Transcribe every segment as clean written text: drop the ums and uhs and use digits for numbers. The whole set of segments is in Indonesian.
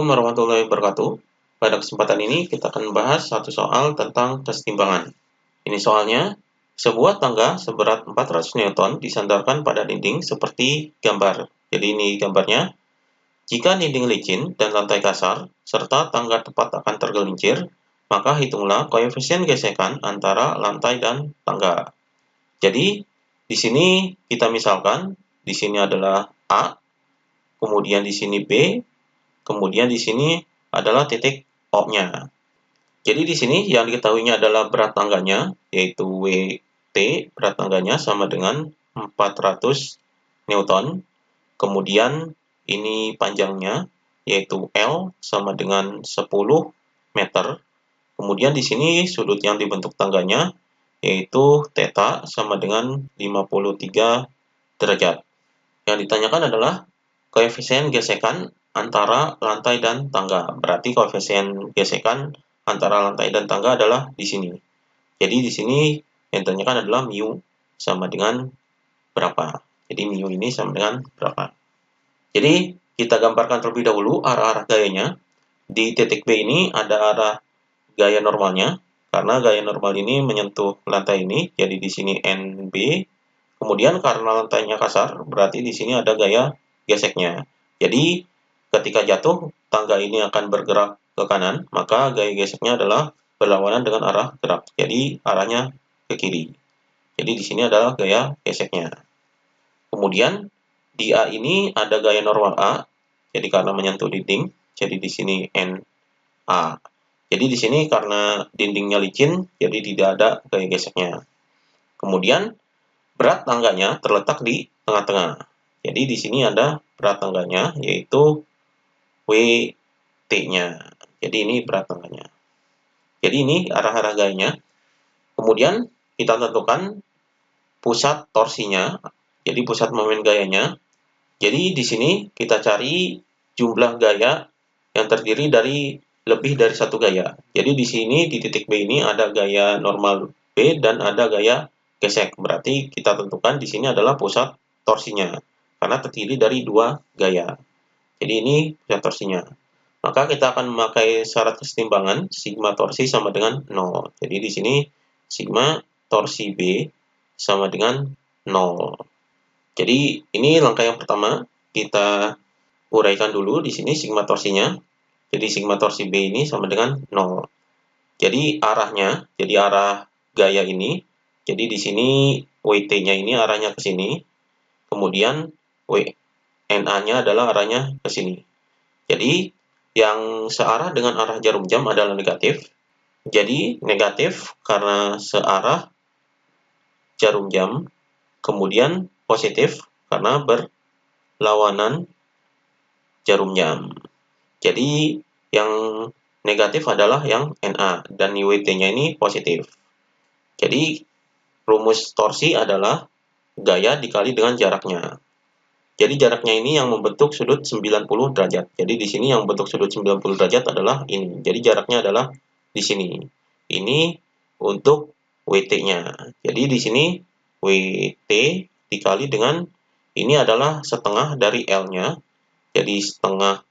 Assalamualaikum warahmatullahi wabarakatuh. Pada kesempatan ini kita akan membahas satu soal tentang kesetimbangan. Ini soalnya, sebuah tangga seberat 400 Newton disandarkan pada dinding seperti gambar. Jadi ini gambarnya. Jika dinding licin dan lantai kasar, serta tangga tepat akan tergelincir, maka hitunglah koefisien gesekan antara lantai dan tangga. Jadi, di sini kita misalkan, di sini adalah A, kemudian di sini B, kemudian di sini adalah titik O-nya. Jadi di sini yang diketahuinya adalah berat tangganya, yaitu WT, berat tangganya sama dengan 400 Newton. Kemudian ini panjangnya, yaitu L sama dengan 10 meter. Kemudian di sini sudut yang dibentuk tangganya, yaitu theta sama dengan 53 derajat. Yang ditanyakan adalah koefisien gesekan antara lantai dan tangga. Berarti koefisien gesekan antara lantai dan tangga adalah di sini. Jadi di sini yang ditanyakan adalah mu sama dengan berapa. Jadi mu ini sama dengan berapa. Jadi kita gambarkan terlebih dahulu arah-arah gayanya. Di titik B ini ada arah gaya normalnya. Karena gaya normal ini menyentuh lantai ini, jadi di sini NB. Kemudian karena lantainya kasar, berarti di sini ada gaya geseknya. Jadi, ketika jatuh, tangga ini akan bergerak ke kanan, maka gaya geseknya adalah berlawanan dengan arah gerak. Jadi, arahnya ke kiri. Jadi, di sini adalah gaya geseknya. Kemudian, di A ini ada gaya normal A, jadi karena menyentuh dinding, jadi di sini NA. Jadi, di sini karena dindingnya licin, jadi tidak ada gaya geseknya. Kemudian, berat tangganya terletak di tengah-tengah. Jadi di sini ada berat tangganya, yaitu WT-nya. Jadi ini berat tangganya. Jadi ini arah-arah gayanya. Kemudian kita tentukan pusat torsinya, jadi pusat momen gayanya. Jadi di sini kita cari jumlah gaya yang terdiri dari lebih dari satu gaya. Jadi di sini di titik B ini ada gaya normal B dan ada gaya gesek. Berarti kita tentukan di sini adalah pusat torsinya karena terdiri dari dua gaya. Jadi ini pusat torsinya. Maka kita akan memakai syarat kesetimbangan sigma torsi sama dengan 0. Jadi di sini sigma torsi B sama dengan 0. Jadi ini langkah yang pertama, kita uraikan dulu di sini sigma torsinya. Jadi sigma torsi B ini sama dengan 0. Jadi arahnya, jadi arah gaya ini, jadi di sini WT-nya ini arahnya ke sini, kemudian NA-nya adalah arahnya ke sini. Jadi yang searah dengan arah jarum jam adalah negatif. Jadi negatif karena searah jarum jam, kemudian positif karena berlawanan jarum jam. Jadi yang negatif adalah yang NA dan WT-nya ini positif. Jadi rumus torsi adalah gaya dikali dengan jaraknya. Jadi jaraknya ini yang membentuk sudut 90 derajat. Jadi di sini yang membentuk sudut 90 derajat adalah ini. Jadi jaraknya adalah di sini. Ini untuk WT-nya. Jadi di sini WT dikali dengan ini adalah setengah dari L-nya. Jadi setengah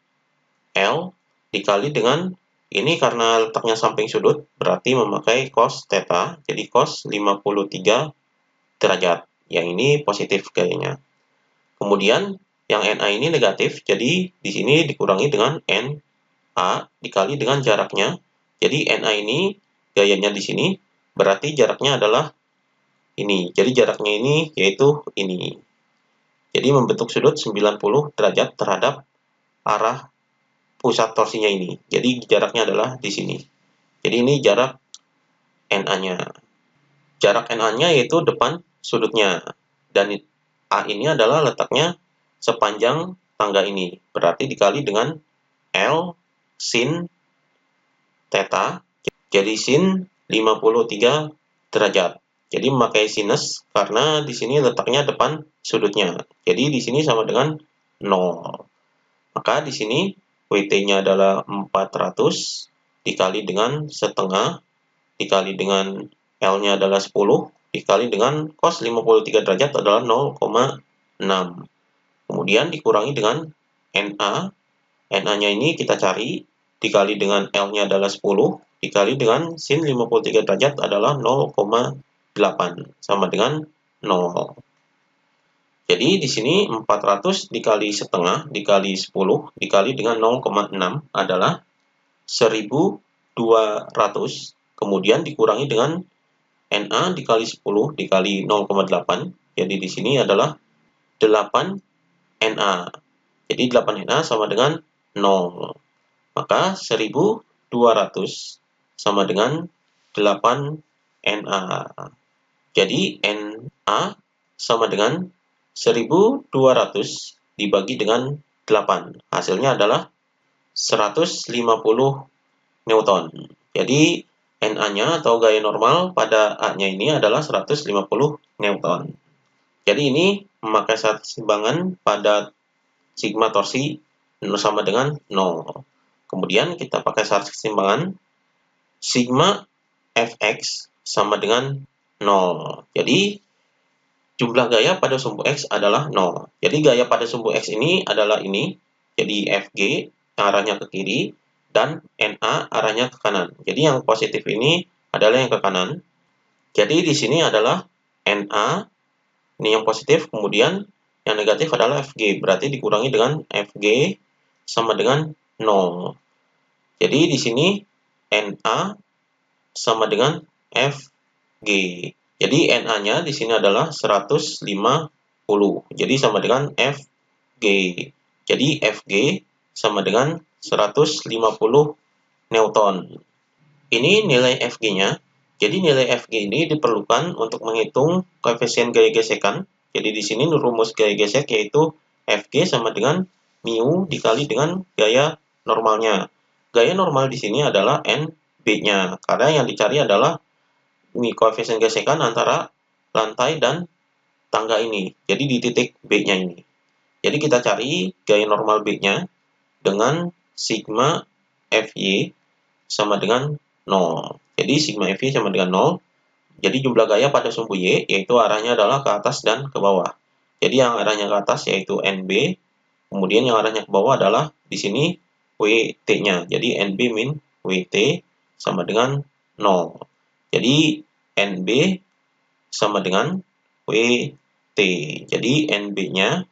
L dikali dengan ini karena letaknya samping sudut, berarti memakai cos theta. Jadi cos 53 derajat. Yang ini positif gayanya. Kemudian yang NA ini negatif, jadi di sini dikurangi dengan NA dikali dengan jaraknya. Jadi NA ini gayanya di sini, berarti jaraknya adalah ini. Jadi jaraknya ini yaitu ini. Jadi membentuk sudut 90 derajat terhadap arah pusat torsinya ini. Jadi jaraknya adalah di sini. Jadi ini jarak NA-nya. Jarak NA-nya yaitu depan sudutnya. Dan A ini adalah letaknya sepanjang tangga ini. Berarti dikali dengan L sin theta. Jadi sin 53 derajat. Jadi memakai sinus karena di sini letaknya depan sudutnya. Jadi di sini sama dengan 0. Maka di sini WT-nya adalah 400 dikali dengan setengah dikali dengan L-nya adalah 10 dikali dengan cos 53 derajat adalah 0,6. Kemudian dikurangi dengan NA. NA-nya ini kita cari, dikali dengan L-nya adalah 10, dikali dengan sin 53 derajat adalah 0,8, sama dengan 0. Jadi di sini 400 dikali setengah dikali 10 dikali dengan 0,6 adalah 1200, kemudian dikurangi dengan NA dikali 10 dikali 0,8. Jadi di sini adalah 8 NA. Jadi 8 NA sama dengan 0. Maka 1200 sama dengan 8 NA. Jadi NA sama dengan 1200 dibagi dengan 8. Hasilnya adalah 150 Newton. Jadi NA-nya atau gaya normal pada A-nya ini adalah 150 Newton. Jadi ini memakai syarat keseimbangan pada sigma torsi sama dengan 0. Kemudian kita pakai syarat keseimbangan sigma Fx sama dengan 0. Jadi jumlah gaya pada sumbu X adalah 0. Jadi gaya pada sumbu X ini adalah ini. Jadi Fg arahnya ke kiri dan NA arahnya ke kanan. Jadi yang positif ini adalah yang ke kanan. Jadi di sini adalah NA, ini yang positif, kemudian yang negatif adalah Fg. Berarti dikurangi dengan Fg sama dengan 0. Jadi di sini NA sama dengan Fg. Jadi NA-nya di sini adalah 150. Jadi sama dengan Fg. Jadi Fg sama dengan 150 Newton. Ini nilai Fg-nya. Jadi nilai Fg ini diperlukan untuk menghitung koefisien gaya gesekan. Jadi di sini rumus gaya gesek yaitu Fg sama dengan mu dikali dengan gaya normalnya. Gaya normal di sini adalah NB-nya. Karena yang dicari adalah koefisien gesekan antara lantai dan tangga ini. Jadi di titik B-nya ini. Jadi kita cari gaya normal B-nya dengan sigma Fy sama dengan 0. Jadi sigma Fy sama dengan 0. Jadi jumlah gaya pada sumbu Y yaitu arahnya adalah ke atas dan ke bawah. Jadi yang arahnya ke atas yaitu NB. Kemudian yang arahnya ke bawah adalah di sini WT-nya. Jadi NB min WT sama dengan 0. Jadi NB sama dengan WT. Jadi NB-nya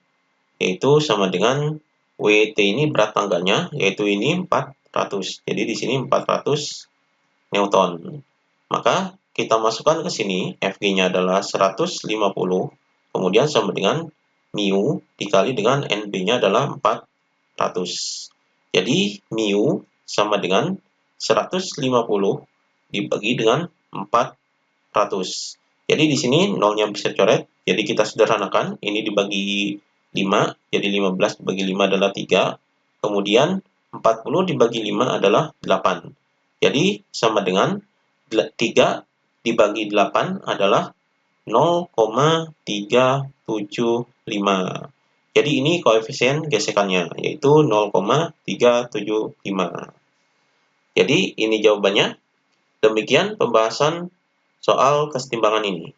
yaitu sama dengan WT ini berat tangganya, yaitu ini 400. Jadi di sini 400 Newton. Maka kita masukkan ke sini, Fg-nya adalah 150, kemudian sama dengan mu dikali dengan NB-nya adalah 400. Jadi mu sama dengan 150 dibagi dengan 400. Jadi di sini nolnya bisa coret. Jadi kita sederhanakan. Ini dibagi 5. Jadi 15 dibagi 5 adalah 3. Kemudian 40 dibagi 5 adalah 8. Jadi sama dengan 3 dibagi 8 adalah 0,375. Jadi ini koefisien gesekannya, yaitu 0,375. Jadi ini jawabannya. Demikian pembahasan soal kesetimbangan ini.